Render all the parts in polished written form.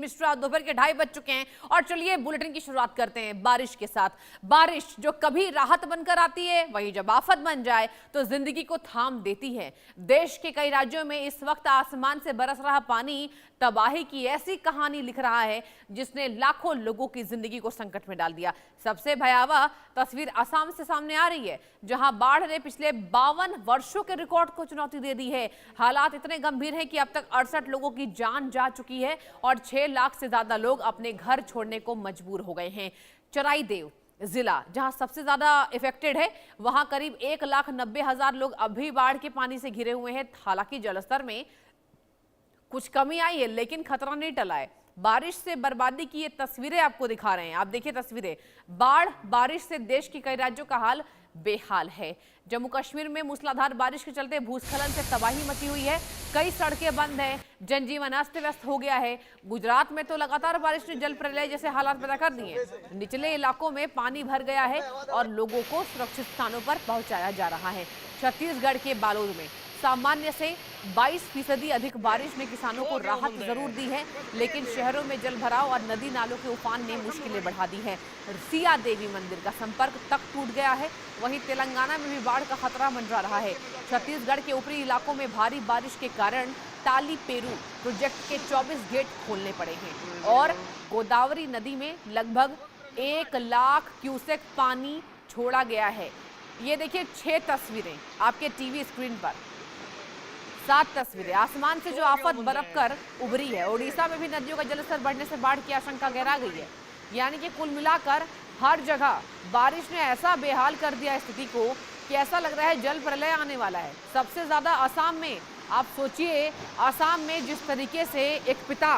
मिश्रा दोपहर के 2:30 बज चुके हैं और चलिए बुलेटिन की शुरुआत करते हैं बारिश के साथ। बारिश जो कभी राहत बनकर आती है वहीं जब आफत बन जाए तो जिंदगी को थाम देती है। देश के कई राज्यों में इस वक्त आसमान से बरस रहा पानी तबाही की ऐसी कहानी लिख रहा है जिसने लाखों लोगों की जिंदगी को संकट में डाल दिया। सबसे भयावह तस्वीर असम से सामने आ रही है जहां बाढ़ ने पिछले 52 वर्षों के रिकॉर्ड को चुनौती दे दी है। हालात इतने गंभीर हैं कि अब तक 68 लोगों की जान जा चुकी है और 6 लाख से ज्यादा लोग अपने घर छोड़ने को मजबूर हो गए हैं। चराईदेव जिला जहां सबसे ज्यादा इफेक्टेड है वहां करीब 1,90,000 लोग अभी बाढ़ के पानी से घिरे हुए हैं। हालांकि जलस्तर में कुछ कमी आई है लेकिन खतरा नहीं टला है। बारिश से बर्बादी की ये तस्वीरें आपको दिखा रहे हैं। आप देखिए तस्वीरें। बाढ़ बारिश से देश के कई राज्यों का हाल बेहाल है। जम्मू कश्मीर में मूसलाधार बारिश के चलते भूस्खलन से तबाही मची हुई है। कई सड़कें बंद हैं, जनजीवन अस्त व्यस्त हो गया है। गुजरात में तो लगातार बारिश ने जल प्रलय जैसे हालात पैदा कर दिए हैं। निचले इलाकों में पानी भर गया है और लोगों को सुरक्षित स्थानों पर पहुंचाया जा रहा है। छत्तीसगढ़ के बालोद में सामान्य से 22% अधिक बारिश ने किसानों को राहत जरूर दी है, लेकिन शहरों में जल भराव और नदी नालों के उफान ने मुश्किलें बढ़ा दी है। सिया देवी मंदिर का संपर्क तक टूट गया है। वहीं तेलंगाना में भी बाढ़ का खतरा मंडरा रहा है। छत्तीसगढ़ के ऊपरी इलाकों में भारी बारिश के कारण ताली पेरू प्रोजेक्ट के 24 गेट खोलने पड़े हैं और गोदावरी नदी में लगभग 1 लाख क्यूसेक पानी छोड़ा गया है। ये देखिए 6 तस्वीरें आपके टीवी स्क्रीन पर। 7 तस्वीरें। आसमान से जो आफत बरफ कर उभरी है। ओडिशा में भी नदियों का जलस्तर बढ़ने से बाढ़ की आशंका गहरा गई है। यानी कि कुल मिलाकर हर जगह बारिश ने ऐसा बेहाल कर दिया स्थिति को कि ऐसा लग रहा है जल प्रलय आने वाला है। सबसे ज्यादा असम में। आप सोचिए असम में जिस तरीके से एक पिता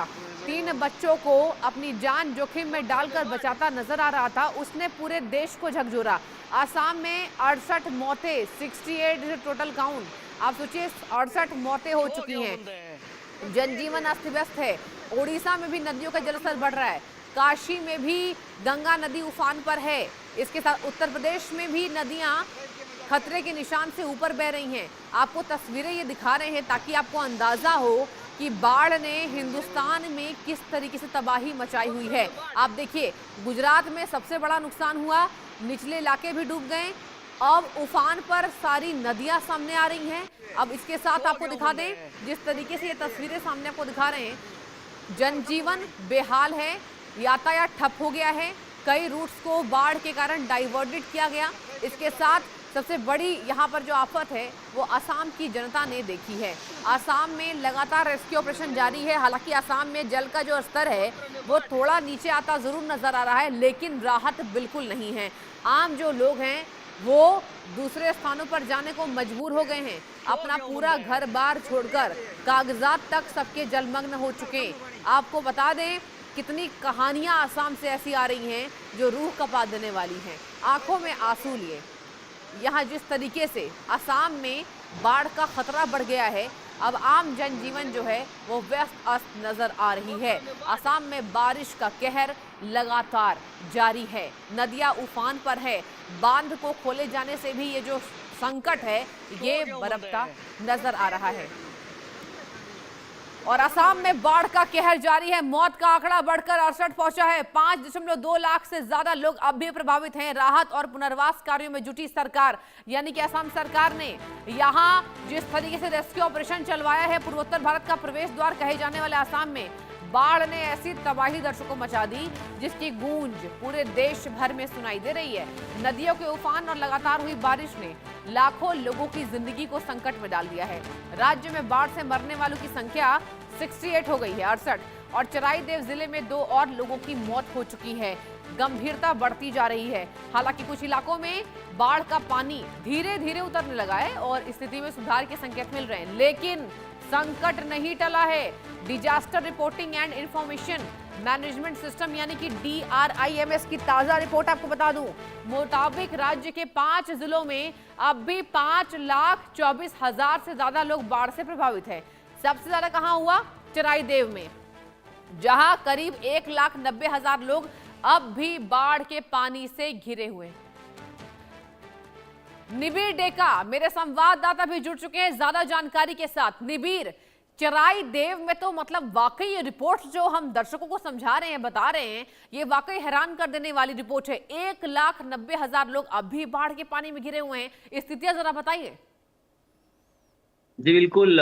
3 बच्चों को अपनी जान जोखिम में डालकर बचाता नजर आ रहा था, उसने पूरे देश को झकझोरा। असम में 68 मौतें, 68 टोटल काउंट। आप सोचिए 68 मौतें हो चुकी हैं। जनजीवन अस्त व्यस्त है। ओडिशा में भी नदियों का जलस्तर बढ़ रहा है। काशी में भी गंगा नदी उफान पर है। इसके साथ उत्तर प्रदेश में भी नदियां खतरे के निशान से ऊपर बह रही हैं। आपको तस्वीरें ये दिखा रहे हैं ताकि आपको अंदाजा हो कि बाढ़ ने हिंदुस्तान में किस तरीके से तबाही मचाई हुई है। आप देखिए गुजरात में सबसे बड़ा नुकसान हुआ, निचले इलाके भी डूब गए। अब उफान पर सारी नदियां सामने आ रही हैं। अब इसके साथ आपको दिखा दें जिस तरीके से ये तस्वीरें सामने आपको दिखा रहे हैं, जनजीवन बेहाल है, यातायात ठप हो गया है। कई रूट्स को बाढ़ के कारण डाइवर्टेड किया गया। इसके साथ सबसे बड़ी यहाँ पर जो आफत है वो असम की जनता ने देखी है। असम में लगातार रेस्क्यू ऑपरेशन जारी है। हालांकि असम में जल का जो स्तर है वो थोड़ा नीचे आता जरूर नजर आ रहा है, लेकिन राहत बिल्कुल नहीं है। आम जो लोग हैं वो दूसरे स्थानों पर जाने को मजबूर हो गए हैं। अपना पूरा घर बार छोड़कर कागजात तक सबके जलमग्न हो चुके हैं। आपको बता दें कितनी कहानियां असम से ऐसी आ रही हैं जो रूह कपा देने वाली हैं। आंखों में आंसू लिए यहाँ जिस तरीके से असम में बाढ़ का खतरा बढ़ गया है, अब आम जनजीवन जो है वो व्यस्त अस्त नजर आ रही है। असम में बारिश का कहर लगातार जारी है। नदियां उफान पर है। बांध को खोले जाने से भी ये जो संकट है ये बरपता नजर आ रहा है। और असम में बाढ़ का कहर जारी है। मौत का आंकड़ा बढ़कर 68 पहुंचा है। 5.2 लाख से ज्यादा लोग अब भी प्रभावित हैं। राहत और पुनर्वास कार्यों में जुटी सरकार, यानी कि असम सरकार ने यहां जिस तरीके से रेस्क्यू ऑपरेशन चलवाया है, पूर्वोत्तर भारत का प्रवेश द्वार कहे जाने वाले असम में बाढ़ ने ऐसी तबाही दर्शकों मचा दी जिसकी गूंज पूरे देश भर में सुनाई दे रही है। नदियों के उफान और लगातार हुई बारिश ने लाखों लोगों की जिंदगी को संकट में डाल दिया है। राज्य में बाढ़ से मरने वालों की संख्या 68 हो गई है, 68। और चराईदेव जिले में 2 और लोगों की मौत हो चुकी है। गंभीरता बढ़ती जा रही है। हालांकि कुछ इलाकों में बाढ़ का पानी धीरे धीरे उतरने लगा है और स्थिति में सुधार के संकेत मिल रहे हैं, लेकिन संकट नहीं टला है। Disaster reporting and information management system यानी कि DRIMS की ताजा रिपोर्ट आपको बता दूं, मुताबिक राज्य के 5 जिलों में अब भी 5,24,000 से ज्यादा लोग बाढ़ से प्रभावित हैं। सबसे ज्यादा कहां हुआ? चराईदेव में, जहां करीब 1,90,000 लोग अब भी बाढ़ के पानी से घिरे हुए हैं। निबिर डेका मेरे संवाददाता भी जुड़ चुके हैं ज्यादा जानकारी के साथ। निबिर, चराई देव में तो मतलब वाकई ये रिपोर्ट जो हम दर्शकों को समझा रहे हैं, बता रहे हैं, ये वाकई हैरान कर देने वाली रिपोर्ट है। 1,90,000 लोग अब भी बाढ़ के पानी में घिरे हुए हैं। स्थितियां जरा बताइए। जी बिल्कुल।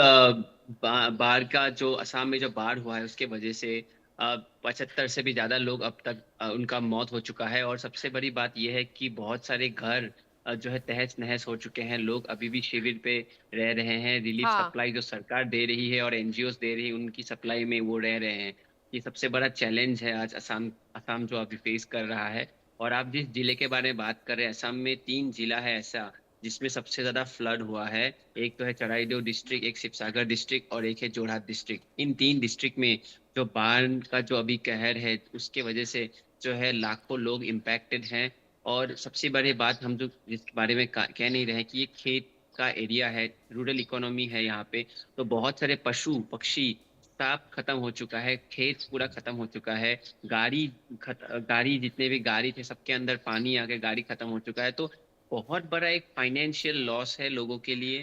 बाढ़ का जो असम में जो बाढ़ हुआ है उसके वजह से 75 से भी ज्यादा लोग अब तक उनका मौत हो चुका है। और सबसे बड़ी बात यह है कि बहुत सारे घर जो है तहस नहस हो चुके हैं। लोग अभी भी शिविर पे रह रहे हैं। रिलीफ हाँ। सप्लाई जो सरकार दे रही है और एनजीओ दे रही है उनकी सप्लाई में वो रह रहे हैं। ये सबसे बड़ा चैलेंज है आज असम असम जो अभी फेस कर रहा है। और आप जिस जिले के बारे में बात कर रहे हैं, असम में 3 जिला है ऐसा जिसमें सबसे ज्यादा फ्लड हुआ है। एक तो है चराईदेव डिस्ट्रिक्ट, एक शिवसागर डिस्ट्रिक्ट और एक है जोरहाट डिस्ट्रिक्ट। इन 3 डिस्ट्रिक्ट में जो बाढ़ का जो अभी कहर है उसके वजह से जो है लाखों लोग इम्पैक्टेड हैं। और सबसे बड़ी बात हम जो जिसके बारे में कह नहीं रहे हैं कि ये खेत का एरिया है, रूरल इकोनॉमी है यहाँ पे। तो बहुत सारे पशु पक्षी सब खत्म हो चुका है, खेत पूरा खत्म हो चुका है। गाड़ी जितने भी गाड़ी थे सबके अंदर पानी आ गया, गाड़ी खत्म हो चुका है। तो बहुत बड़ा एक फाइनेंशियल लॉस है लोगों के लिए।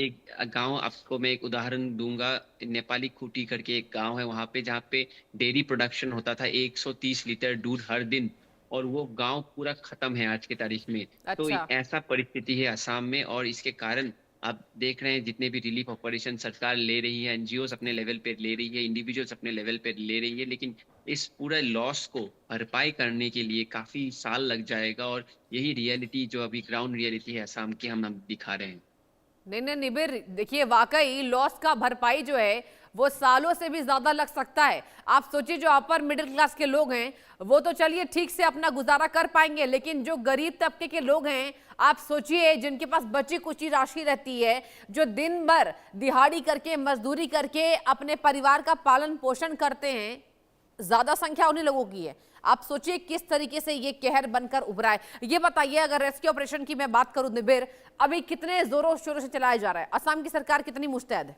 एक गांव आपको मैं एक उदाहरण दूंगा। नेपाली खूटी करके एक गांव है वहां पे, जहाँ पे डेयरी प्रोडक्शन होता था 130 लीटर दूध हर दिन। और वो गांव पूरा खत्म है आज की तारीख में। तो अच्छा। ऐसा परिस्थिति है असम में। और इसके कारण आप देख रहे हैं जितने भी रिलीफ ऑपरेशन सरकार ले रही है, एनजीओ अपने लेवल पे ले रही है, इंडिविजुअल्स अपने लेवल पे ले रही है, लेकिन इस पूरे लॉस को भरपाई करने के लिए काफी साल लग जाएगा। और यही रियलिटी जो अभी ग्राउंड रियलिटी है असम की हम दिखा रहे हैं। नहीं नहीं निबिर, देखिए वाकई लॉस का भरपाई जो है वो सालों से भी ज्यादा लग सकता है। आप सोचिए जो अपर मिडिल क्लास के लोग हैं वो तो चलिए ठीक से अपना गुजारा कर पाएंगे, लेकिन जो गरीब तबके के लोग हैं, आप सोचिए जिनके पास बची कुची राशि रहती है, जो दिन भर दिहाड़ी करके मजदूरी करके अपने परिवार का पालन पोषण करते हैं, ज्यादा संख्या उन्हीं लोगों की है। आप सोचिए किस तरीके से ये कहर बनकर उभरा है। ये बताइए, अगर रेस्क्यू ऑपरेशन की मैं बात करूं निबिर, अभी कितने जोरों शोरों से चलाया जा रहा है? असम की सरकार कितनी मुस्तैद है?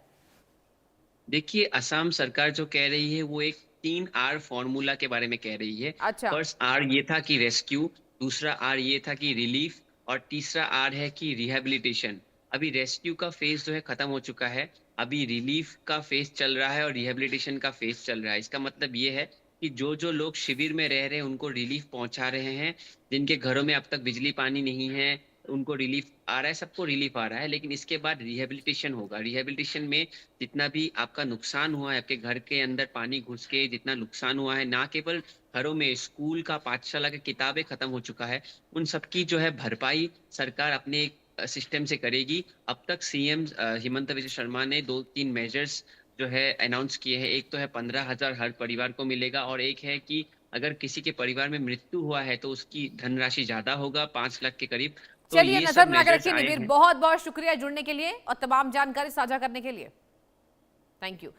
देखिए, असम सरकार जो कह रही है वो एक 3R फॉर्मूला के बारे में कह रही है। अच्छा। फर्स्ट आर ये था कि रेस्क्यू, दूसरा आर ये था कि रिलीफ, और तीसरा आर है कि रिहेबिलिटेशन। अभी रेस्क्यू का फेज जो है खत्म हो चुका है। अभी रिलीफ का फेज चल रहा है और रिहेबिलिटेशन का फेज चल रहा है। इसका मतलब ये है कि जो जो लोग शिविर में रह रहे हैं उनको रिलीफ पहुंचा रहे हैं। जिनके घरों में अब तक बिजली पानी नहीं है उनको रिलीफ आ रहा है, सबको रिलीफ आ रहा है। लेकिन इसके बाद रिहेबिलिटेशन होगा। रिहेबिलिटेशन में जितना भी आपका नुकसान हुआ है, आपके घर के अंदर पानी घुस के जितना नुकसान हुआ है, ना केवल घरों में, स्कूल का, पाठशाला की किताबें खत्म हो चुका है, उन सबकी जो है भरपाई सरकार अपने सिस्टम से करेगी। अब तक सीएम हिमंत बिस्वा शर्मा ने 2-3 मेजर्स जो है अनाउंस किए हैं। एक तो है 15,000 हर परिवार को मिलेगा, और एक है कि अगर किसी के परिवार में मृत्यु हुआ है तो उसकी धनराशि ज्यादा होगा, 5 लाख के करीब। तो चलिए ये नजर सब बना के मेजर्स रखिए आए निबिर, हैं। बहुत बहुत शुक्रिया जुड़ने के लिए और तमाम जानकारी साझा करने के लिए। Thank you.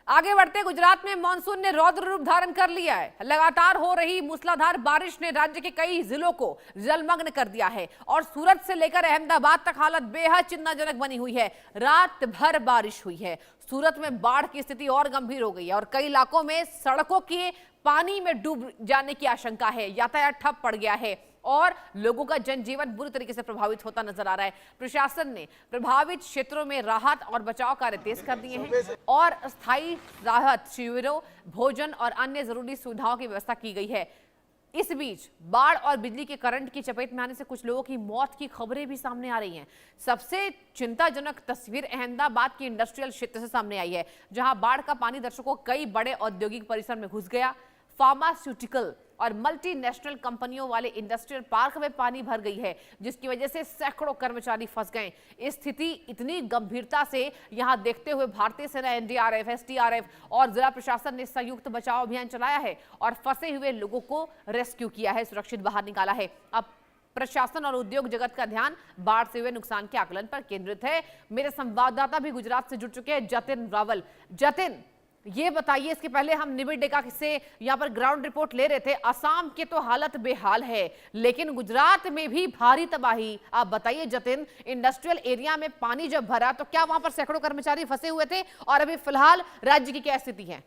आगे बढ़ते, गुजरात में मानसून ने रौद्र रूप धारण कर लिया है। लगातार हो रही मूसलाधार बारिश ने राज्य के कई जिलों को जलमग्न कर दिया है और सूरत से लेकर अहमदाबाद तक हालत बेहद चिंताजनक बनी हुई है। रात भर बारिश हुई है। सूरत में बाढ़ की स्थिति और गंभीर हो गई है और कई इलाकों में सड़कों के पानी में डूब जाने की आशंका है। यातायात ठप पड़ गया है और लोगों का जनजीवन बुरी तरीके से प्रभावित होता नजर आ रहा है। प्रशासन ने प्रभावित क्षेत्रों में राहत और बचाव कार्य तेज कर दिए हैं और स्थायी राहत शिविरों, भोजन और अन्य जरूरी सुविधाओं की व्यवस्था की गई है। इस बीच बाढ़ और बिजली के करंट की चपेट में आने से कुछ लोगों की मौत की खबरें भी सामने आ रही हैं। सबसे चिंताजनक तस्वीर अहमदाबाद के इंडस्ट्रियल क्षेत्र से सामने आई है, जहां बाढ़ का पानी दर्शकों कई बड़े औद्योगिक परिसर में घुस गया। फार्मास्यूटिकल और मल्टीनेशनल कंपनियों वाले इंडस्ट्रियल पार्क में पानी भर गई है, जिसकी वजह से सैकड़ों कर्मचारी फंस गए। इस स्थिति इतनी गंभीरता से यहां देखते हुए भारतीय सेना, एनडीआरएफ, एसडीआरएफ और जिला प्रशासन ने संयुक्त बचाव अभियान चलाया है और फंसे हुए लोगों को रेस्क्यू किया है, सुरक्षित बाहर निकाला है। अब प्रशासन और उद्योग जगत का ध्यान बाढ़ से हुए नुकसान के आकलन पर केंद्रित है। मेरे संवाददाता भी गुजरात से जुड़ चुके हैं, जतिन रावल। जतिन, ये बताइए, इसके पहले हम निबिड़ डेका से यहाँ पर ग्राउंड रिपोर्ट ले रहे थे। असम के तो हालत बेहाल है, लेकिन गुजरात में भी भारी तबाही। आप बताइए जतिन, इंडस्ट्रियल एरिया में पानी जब भरा तो क्या वहां पर सैकड़ों कर्मचारी फंसे हुए थे और अभी फिलहाल राज्य की क्या स्थिति है?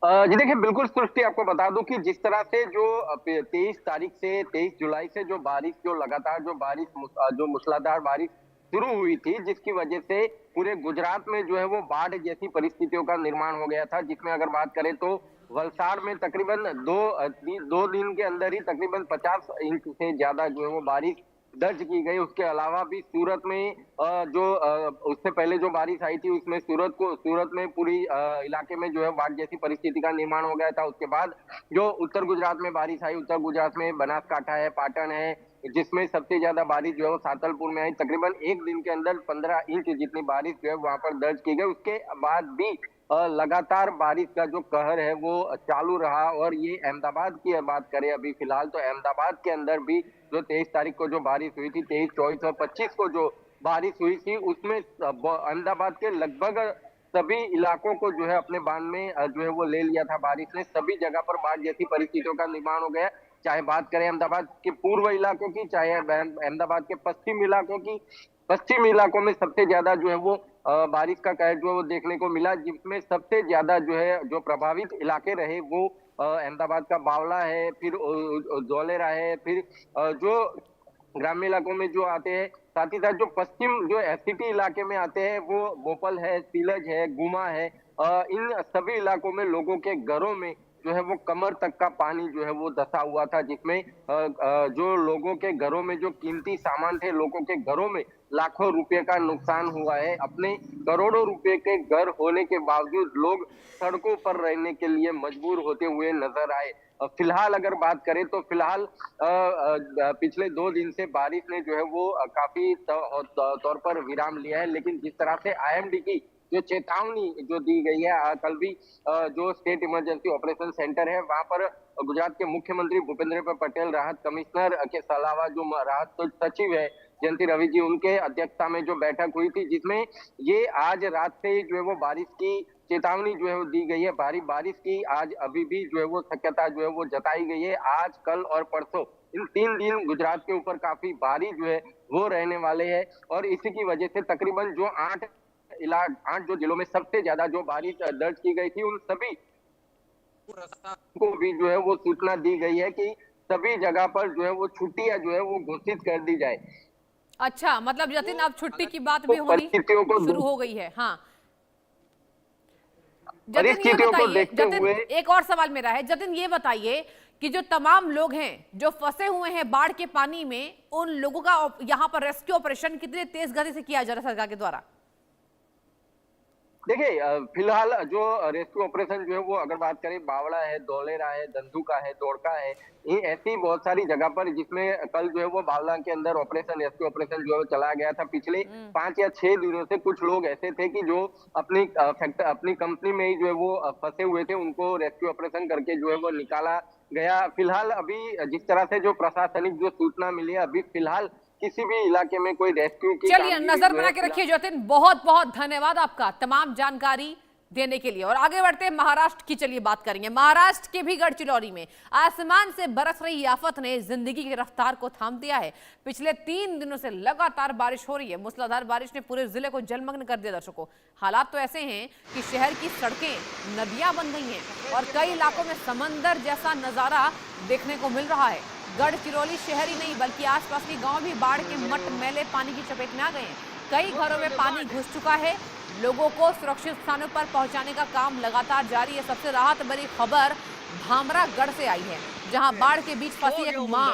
जी देखिए, बिल्कुल सृष्टि, आपको बता दूं कि जिस तरह से जो 23 तारीख से 23 जुलाई से जो बारिश, जो लगातार जो बारिश, जो मूसलाधार बारिश शुरू हुई थी, जिसकी वजह से पूरे गुजरात में जो है वो बाढ़ जैसी परिस्थितियों का निर्माण हो गया था, जिसमें अगर बात करें तो वलसाड़ में तकरीबन 2 दिन के अंदर ही तकरीबन 50 इंच से ज्यादा जो है वो बारिश दर्ज की गई। उसके अलावा भी सूरत में उससे पहले जो बारिश आई थी उसमें सूरत में पूरी इलाके में जो है बाढ़ जैसी परिस्थिति का निर्माण हो गया था। उसके बाद जो उत्तर गुजरात में बारिश आई, उत्तर गुजरात में बनासकांठा है, पाटन है, जिसमें सबसे ज्यादा बारिश जो है वो सातलपुर में आई। तकरीबन एक दिन के अंदर 15 इंच जितनी बारिश जो है वहां पर दर्ज की गई। उसके बाद भी लगातार बारिश का जो कहर है वो चालू रहा। और ये अहमदाबाद की बात करें अभी फिलहाल, तो अहमदाबाद के अंदर भी जो 23 तारीख को जो बारिश हुई थी, 23, 24 और 25 को जो बारिश हुई थी, उसमें अहमदाबाद के लगभग सभी इलाकों को जो है अपने बांध में जो है वो ले लिया था बारिश ने। सभी जगह पर बाढ़ जैसी परिस्थितियों का निर्माण हो गया। चाहे बात करें अहमदाबाद के पूर्व इलाकों की, चाहे अहमदाबाद के पश्चिम इलाकों की। पश्चिम इलाकों में सबसे ज्यादा जो है वो बारिश का कहर जो है वो देखने को मिला, जिसमें सबसे ज्यादा जो है जो प्रभावित इलाके रहे वो अहमदाबाद का बावला है, फिर धौलेरा है, फिर जो ग्रामीण इलाकों में जो आते हैं, साथ ही साथ जो पश्चिम जो सिटी इलाके में आते हैं वो भोपाल है, सीलज है, गुमा है। इन सभी इलाकों में लोगों के घरों में जो है वो कमर तक का पानी जो है वो धंसा हुआ था, जिसमें जो लोगों के घरों में जो कीमती सामान थे, लोगों के घरों में लाखों रुपए का नुकसान हुआ है। अपने करोड़ों रुपए के घर होने के बावजूद लोग सड़कों पर रहने के लिए मजबूर होते हुए नजर आए। फिलहाल अगर बात करें तो फिलहाल पिछले 2 दिन से बारिश ने जो है वो काफी तौर पर विराम लिया है, लेकिन जिस तरह से IMD की जो चेतावनी जो दी गई है, कल भी जो स्टेट इमरजेंसी ऑपरेशन सेंटर है वहां पर गुजरात के मुख्यमंत्री भूपेंद्र पटेल, राहत कमिश्नर के अलावा जो राहत सचिव है जयंती रवि जी, उनके अध्यक्षता में जो बैठक हुई थी, जिसमें ये आज रात से जो है वो बारिश की चेतावनी जो है वो दी गई है। भारी बारिश की आज अभी भी जो है वो शक्यता जो है वो जताई गई है। आज, कल और परसों इन 3 दिन गुजरात के ऊपर काफी भारी जो है वो रहने वाले हैं। और इसी की वजह से तकरीबन जो 8 जो जिलों में सबसे ज्यादा जो बारिश दर्ज की गई थी, उन सभी को भी जो है वो सूचना दी गई है कि सभी जगह पर जो है वो छुट्टियां जो है वो घोषित कर दी जाए। अच्छा, मतलब जतिन अब छुट्टी की बात भी होनी शुरू हो गई है। हाँ जतिन, ये बताइए, जतिन एक और सवाल मेरा है, जतिन ये बताइए कि जो तमाम लोग हैं जो फंसे हुए हैं बाढ़ के पानी में, उन लोगों का यहाँ पर रेस्क्यू ऑपरेशन कितने तेज गति से किया जा रहा है सरकार के द्वारा? देखिए, फिलहाल जो रेस्क्यू ऑपरेशन जो है वो अगर बात करें, बावड़ा है, धौलेरा है, धंधुका है, दोड़का है, ये ऐसी बहुत सारी जगह पर जिसमें कल जो है वो बावला के अंदर रेस्क्यू ऑपरेशन जो है चलाया गया था। पिछले 5 या 6 दिनों से कुछ लोग ऐसे थे कि जो अपनी कंपनी में ही जो है वो फंसे हुए थे, उनको रेस्क्यू ऑपरेशन करके जो है वो निकाला गया। फिलहाल अभी जिस तरह से जो प्रशासनिक जो सूचना मिली है, अभी फिलहाल किसी भी इलाके में कोई रेस्क्यू की, चलिए नजर बना के रखिए जतिन, बहुत बहुत धन्यवाद आपका तमाम जानकारी देने के लिए। और आगे बढ़ते हैं महाराष्ट्र की, चलिए बात करेंगे। महाराष्ट्र के भी गढ़चिरौली में आसमान से बरस रही आफत ने जिंदगी की रफ्तार को थाम दिया है। पिछले 3 दिनों से लगातार बारिश हो रही है। मूसलाधार बारिश ने पूरे जिले को जलमग्न कर दिया। दर्शकों, हालात तो ऐसे हैं कि शहर की सड़कें नदियां बन गई हैं और कई इलाकों में समंदर जैसा नजारा देखने को मिल रहा है। गढ़चिरौली शहर ही नहीं बल्कि आसपास के गांव भी बाढ़ के मटमैले पानी की चपेट में आ गए हैं। कई घरों में पानी घुस चुका है। लोगों को सुरक्षित स्थानों पर पहुंचाने का काम लगातार जारी है। सबसे राहत भरी खबर भामरागढ़ से आई है, जहां बाढ़ के बीच फंसी एक मां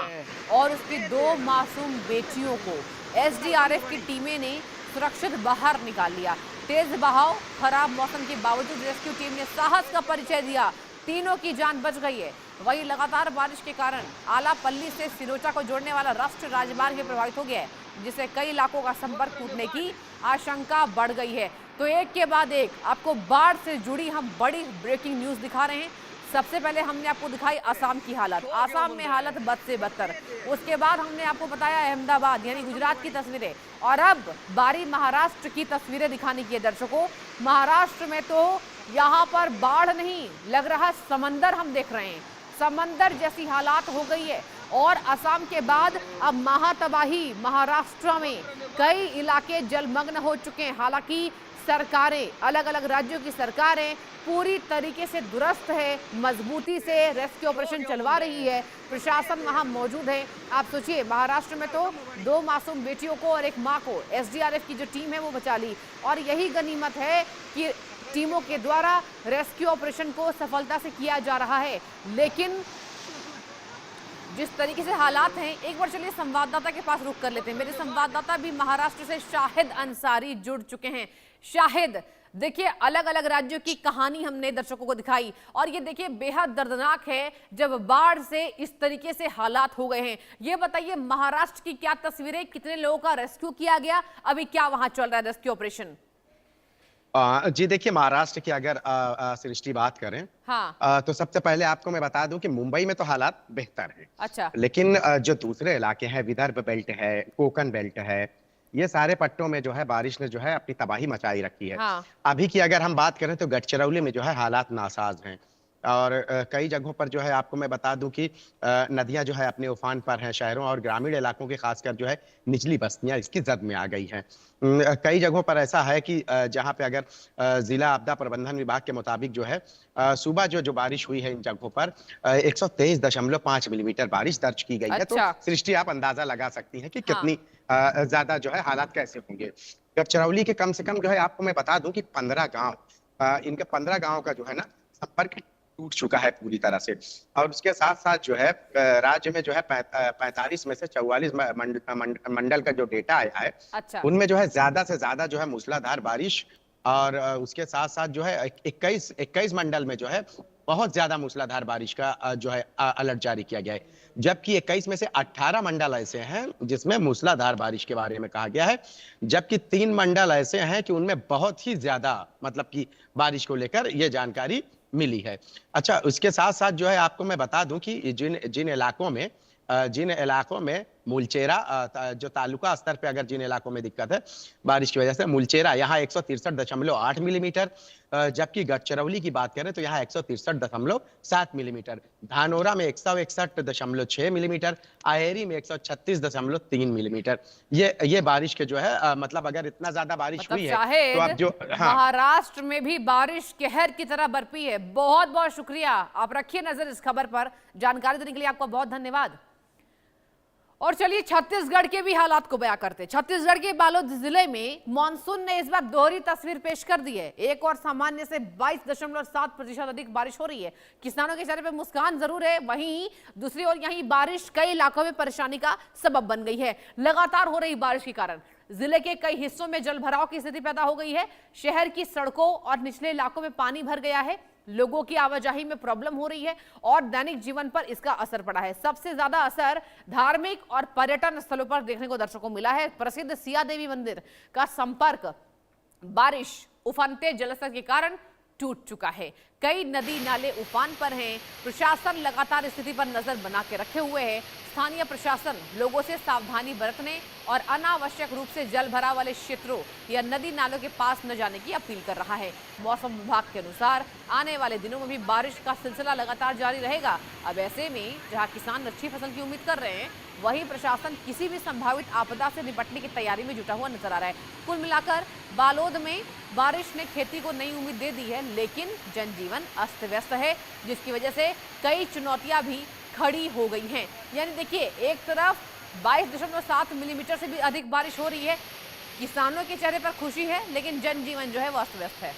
और उसकी 2 मासूम बेटियों को SDRF की टीमें ने सुरक्षित बाहर निकाल लिया। तेज बहाव, खराब मौसम के बावजूद रेस्क्यू टीम ने साहस का परिचय दिया। तीनों की जान बच गई है। वहीं लगातार बारिश के कारण आलापल्ली से सिरोचा को जोड़ने वाला राष्ट्रीय राजमार्ग भी प्रभावित हो गया है, जिससे कई इलाकों का संपर्क टूटने की आशंका बढ़ गई है। तो एक के बाद एक आपको बाढ़ से जुड़ी हम बड़ी ब्रेकिंग न्यूज दिखा रहे हैं। सबसे पहले हमने आपको दिखाई असम की हालत। असम में हालत बद से बदतर। उसके बाद हमने आपको बताया अहमदाबाद यानी गुजरात की तस्वीरें, और अब बारी महाराष्ट्र की तस्वीरें दिखाने की है। दर्शकों, महाराष्ट्र में तो यहाँ पर बाढ़ नहीं, लग रहा समंदर हम देख रहे हैं। समंदर जैसी हालात हो गई है। और असम के बाद अब महातबाही महाराष्ट्र में कई इलाके जलमग्न हो चुके हैं। हालांकि सरकारें, अलग अलग राज्यों की सरकारें पूरी तरीके से दुरुस्त है, मजबूती से रेस्क्यू ऑपरेशन चलवा रही है, प्रशासन वहां मौजूद है। आप सोचिए, महाराष्ट्र में तो 2 मासूम बेटियों को और एक मां को एसडीआरएफ की जो टीम है वो बचा ली, और यही गनीमत है कि टीमों के द्वारा रेस्क्यू ऑपरेशन को सफलता से किया जा रहा है। लेकिन जिस तरीके से हालात हैं, एक बार चलिए संवाददाता के पास रुख कर लेते हैं। मेरे संवाददाता भी महाराष्ट्र से शाहिद अंसारी जुड़ चुके हैं। शाहिद, देखिए, अलग अलग राज्यों की कहानी हमने दर्शकों को दिखाई, और ये देखिए बेहद दर्दनाक है जब बाढ़ से इस तरीके से हालात हो गए हैं। ये बताइए, महाराष्ट्र की क्या तस्वीरें, कितने लोगों का रेस्क्यू किया गया, अभी क्या वहां चल रहा है रेस्क्यू ऑपरेशन? जी देखिए, महाराष्ट्र की अगर सृष्टि बात करें, हाँ। तो सबसे पहले आपको मैं बता दूं कि मुंबई में तो हालात बेहतर है। अच्छा। लेकिन जो दूसरे इलाके हैं, विदर्भ बेल्ट है, कोकण बेल्ट है, ये सारे पट्टों में जो है बारिश ने जो है अपनी तबाही मचाई रखी है। हाँ। अभी की अगर हम बात करें तो गढ़चिरौली में जो है हालात नासाज हैं, और कई जगहों पर जो है आपको मैं बता दूं कि नदियां जो है अपने उफान पर हैं। शहरों और ग्रामीण इलाकों के खासकर जो है निचली बस्तियां इसकी जद में आ गई हैं। कई जगहों पर ऐसा है कि जहां पे अगर जिला आपदा प्रबंधन विभाग के मुताबिक जो है सुबह जो बारिश हुई है इन जगहों पर 123.5 मिलीमीटर बारिश दर्ज की गई है। तो अच्छा। सृष्टि आप अंदाजा लगा सकती हैं कि हाँ। कितनी ज्यादा जो है हालात कैसे होंगे। गढ़चिरौली के कम से कम जो है आपको मैं बता दूं कि 15 गांव, इनके 15 गांव का जो है ना संपर्क टूट चुका है पूरी तरह से। और उसके साथ साथ जो है राज्य में जो है 45 में से 44 मंडल का जो डेटा आया है, अच्छा। उनमें जो है ज्यादा से ज्यादा जो है मूसलाधार बारिश, और उसके साथ साथ जो है 21 मंडल में जो है बहुत ज्यादा मूसलाधार बारिश का जो है अलर्ट जारी किया गया है। जबकि 21 में से 18 मंडल ऐसे हैं जिसमें मूसलाधार बारिश के बारे में कहा गया है, जबकि 3 मंडल ऐसे हैं कि उनमें बहुत ही ज्यादा मतलब कि बारिश को लेकर ये जानकारी मिली है। अच्छा, उसके साथ साथ जो है आपको मैं बता दूं कि जिन इलाकों में मूलचेरा जो तालुका स्तर पे अगर जिन इलाकों में दिक्कत है बारिश की वजह से, मूलचेरा यहाँ 163.8 मिलीमीटर, जबकि गढ़चिरौली की बात करें तो यहाँ 163.7 मिलीमीटर, धानोरा में 161.6 मिलीमीटर, अहेरी में 136.3 मिलीमीटर। ये बारिश के जो है मतलब अगर इतना ज्यादा बारिश हुई है तो अब जो महाराष्ट्र में भी बारिश कहर की तरह बरपी है। बहुत बहुत शुक्रिया, आप रखिए नजर इस खबर पर। जानकारी देने के लिए आपका बहुत धन्यवाद। और चलिए छत्तीसगढ़ के भी हालात को बयां करते हैं। छत्तीसगढ़ के बालोद जिले में मानसून ने इस बार दोहरी तस्वीर पेश कर दी है। एक और सामान्य से 22.7% अधिक बारिश हो रही है। किसानों के चेहरे पे मुस्कान जरूर है, वहीं दूसरी ओर यहीं बारिश कई इलाकों में परेशानी का सबब बन गई है। लगातार हो रही बारिश के कारण जिले के कई हिस्सों में जलभराव की स्थिति पैदा हो गई है। शहर की सड़कों और निचले इलाकों में पानी भर गया है। लोगों की आवाजाही में प्रॉब्लम हो रही है और दैनिक जीवन पर इसका असर पड़ा है। सबसे ज्यादा असर धार्मिक और पर्यटन स्थलों पर देखने को दर्शकों को मिला है। प्रसिद्ध सिया देवी मंदिर का संपर्क बारिश उफनते जलस्तर के कारण टूट चुका है। कई नदी नाले उफान पर हैं। प्रशासन लगातार स्थिति पर नजर बना के रखे हुए है। स्थानीय प्रशासन लोगों से सावधानी बरतने और अनावश्यक रूप से जल भराव वाले क्षेत्रों या नदी नालों के पास न जाने की अपील कर रहा है। मौसम विभाग के अनुसार आने वाले दिनों में भी बारिश का सिलसिला लगातार जारी रहेगा। अब ऐसे में जहां किसान अच्छी फसल की उम्मीद कर रहे हैं, वहीं प्रशासन किसी भी संभावित आपदा से निपटने की तैयारी में जुटा हुआ नजर आ रहा है। कुल मिलाकर बालोद में बारिश ने खेती को नई उम्मीद दे दी है, लेकिन जनजीवन अस्त व्यस्त है, जिसकी वजह से कई चुनौतियां भी खड़ी हो गई हैं। यानी देखिए, एक तरफ 22.7 मिलीमीटर से भी अधिक बारिश हो रही है, किसानों के चेहरे पर खुशी है, लेकिन जनजीवन जो है वो अस्त व्यस्त है।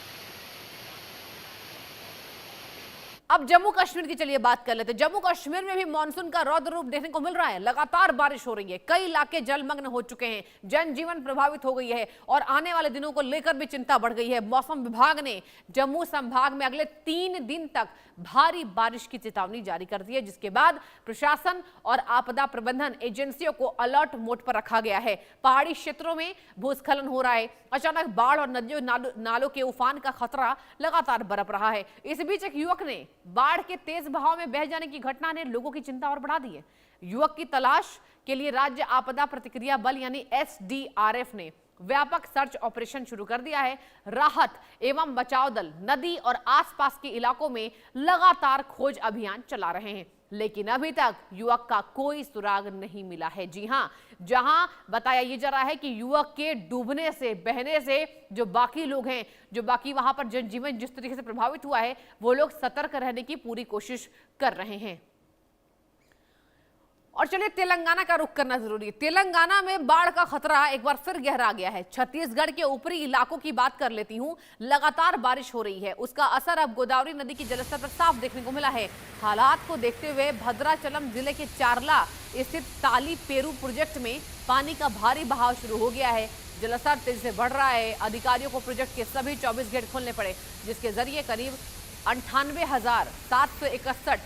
अब जम्मू कश्मीर की चलिए बात कर लेते हैं। जम्मू कश्मीर में भी मानसून का रौद्र रूप देखने को मिल रहा है। लगातार बारिश हो रही है, कई इलाके जलमग्न हो चुके हैं, जनजीवन प्रभावित हो गई है और आने वाले दिनों को लेकर भी चिंता बढ़ गई है। मौसम विभाग ने जम्मू संभाग में अगले 3 दिन तक भारी बारिश की चेतावनी जारी कर दी है, जिसके बाद प्रशासन और आपदा प्रबंधन एजेंसियों को अलर्ट मोड पर रखा गया है। पहाड़ी क्षेत्रों में भूस्खलन हो रहा है, अचानक बाढ़ और नदियों नालों के उफान का खतरा लगातार बरप रहा है। इस बीच एक युवक ने बाढ़ के तेज बहाव में बह जाने की घटना ने लोगों की चिंता और बढ़ा दी है। युवक की तलाश के लिए राज्य आपदा प्रतिक्रिया बल यानी SDRF ने व्यापक सर्च ऑपरेशन शुरू कर दिया है। राहत एवं बचाव दल नदी और आसपास के इलाकों में लगातार खोज अभियान चला रहे हैं। लेकिन अभी तक युवक का कोई सुराग नहीं मिला है। जी हां, जहां बताया ये जा रहा है कि युवक के डूबने से, बहने से जो बाकी लोग हैं, जो बाकी वहां पर जनजीवन जिस तरीके से प्रभावित हुआ है, वो लोग सतर्क रहने की पूरी कोशिश कर रहे हैं। और चलिए तेलंगाना का रुख करना जरूरी है। तेलंगाना में बाढ़ का खतरा एक बार फिर गहरा गया है। छत्तीसगढ़ के ऊपरी इलाकों की बात कर लेती हूं। लगातार बारिश हो रही है, उसका असर अब गोदावरी नदी की जलस्तर पर साफ देखने को मिला है। हालात को देखते हुए भद्राचलम जिले के चारला स्थित ताली पेरू प्रोजेक्ट में पानी का भारी बहाव शुरू हो गया है। जलस्तर तेजी से बढ़ रहा है। अधिकारियों को प्रोजेक्ट के सभी 24 गेट खोलने पड़े, जिसके जरिए करीब 98,761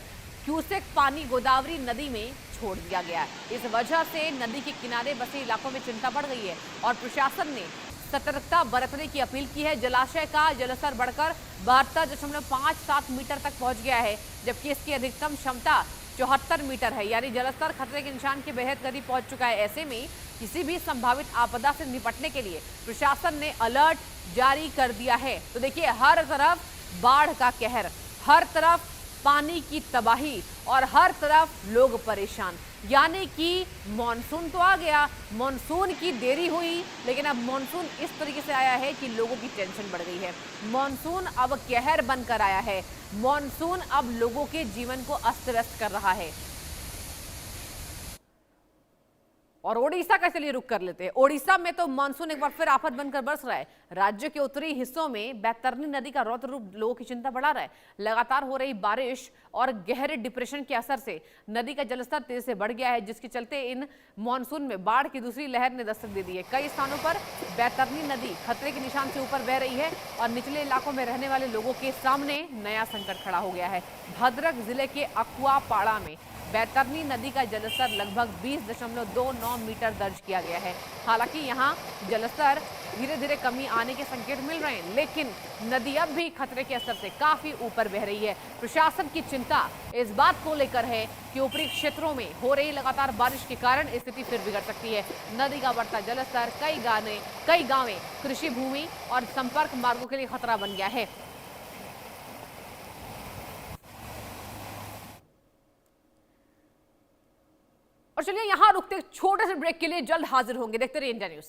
क्यूसेक पानी गोदावरी नदी में छोड़ दिया गया। इस वजह से नदी के किनारे बसे इलाकों में चिंता बढ़ गई है और प्रशासन ने सतर्कता बरतने की अपील की है। जलाशय का जलस्तर बढ़कर 72.57 मीटर तक पहुंच गया है, जबकि इसकी अधिकतम क्षमता 74 मीटर है, यानी जलस्तर खतरे के निशान के बेहद करीब पहुंच चुका है। ऐसे में किसी भी संभावित आपदा से निपटने के लिए प्रशासन ने अलर्ट जारी कर दिया है। तो देखिए, हर तरफ बाढ़ का कहर, हर तरफ पानी की तबाही और हर तरफ लोग परेशान। यानी कि मॉनसून तो आ गया, मॉनसून की देरी हुई, लेकिन अब मॉनसून इस तरीके से आया है कि लोगों की टेंशन बढ़ गई है। मॉनसून अब कहर बनकर आया है। मॉनसून अब लोगों के जीवन को अस्त व्यस्त कर रहा है। और ओडिशा का चलिए रुक कर लेते हैं। ओडिशा में तो मानसून एक बार फिर आफत बनकर बरस रहा है। राज्य के उत्तरी हिस्सों में बैतरनी नदी का रौद्र रूप लोगों की चिंता बढ़ा रहा है। लगातार हो रही बारिश और गहरे डिप्रेशन के असर से नदी का जलस्तर तेजी से बढ़ गया है, जिसके चलते इन मानसून में बाढ़ की दूसरी लहर ने दस्तक दे दी है। कई स्थानों पर बैतरनी नदी खतरे के निशान से ऊपर बह रही है और निचले इलाकों में रहने वाले लोगों के सामने नया संकट खड़ा हो गया है। भद्रक जिले के अकुआपाड़ा में बैतरनी नदी का जलस्तर लगभग 20.29 मीटर दर्ज किया गया है। हालांकि यहां जलस्तर धीरे धीरे कमी आने के संकेत मिल रहे हैं, लेकिन नदी अब भी खतरे के असर से काफी ऊपर बह रही है। प्रशासन की चिंता इस बात को लेकर है कि ऊपरी क्षेत्रों में हो रही लगातार बारिश के कारण स्थिति फिर बिगड़ सकती है। नदी का बढ़ता जलस्तर कई गांवें, कृषि भूमि और संपर्क मार्गों के लिए खतरा बन गया है। और चलिए यहां रुकते छोटे से ब्रेक के लिए जल्द हाजिर होंगे। देखते रहिए इंडिया न्यूज।